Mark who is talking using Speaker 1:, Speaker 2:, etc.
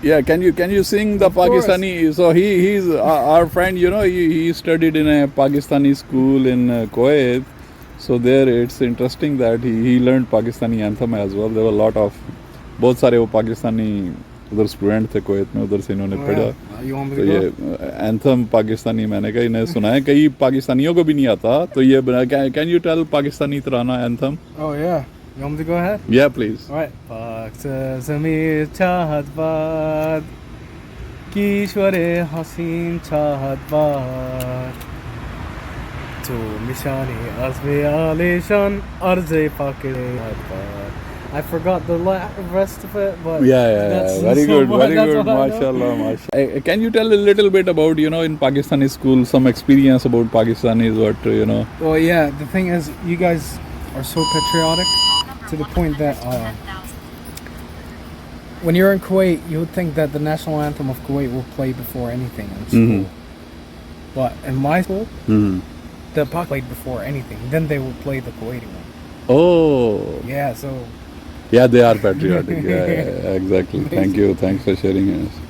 Speaker 1: Yeah, can you sing the
Speaker 2: Of course.
Speaker 1: Pakistani? So he's our friend. You know, he studied in a Pakistani school in Kuwait. So there, it's interesting that he learned Pakistani anthem as well. There were a lot of बहुत सारे वो पाकिस्तानी उधर student थे Kuwait में, उधर से इन्होंने पढ़ा.
Speaker 2: You want me
Speaker 1: तो
Speaker 2: to
Speaker 1: ये
Speaker 2: go?
Speaker 1: एंथम पाकिस्तानी मैंने कहा इन्हें सुना है, कई पाकिस्तानियों को भी नहीं आता. तो ये can you tell Pakistani tarana anthem?
Speaker 2: Oh yeah. You want me to go ahead?
Speaker 1: Yeah, please.
Speaker 2: All right. Pak Zamir chahat baad Kishware Hasin chahat baad To Mishani Azmi Alishan Arze Pakistanis baad. I forgot the rest of it, but that's
Speaker 1: very
Speaker 2: so
Speaker 1: good,
Speaker 2: much.
Speaker 1: very
Speaker 2: That's
Speaker 1: good,
Speaker 2: what I know.
Speaker 1: mashallah, mashallah. Can you tell a little bit about, you know, in Pakistani school, some experience about Pakistanis, what, you know?
Speaker 2: Well, yeah, the thing is, you guys are so patriotic to the point that when you're in Kuwait, you would think that the national anthem of Kuwait will play before anything in school. But in my school, the Pak played before anything. Then they would play the Kuwaiti one.
Speaker 1: Oh.
Speaker 2: Yeah, so...
Speaker 1: Yeah, they are patriotic. Yeah, exactly. Thank you. Thanks for sharing us.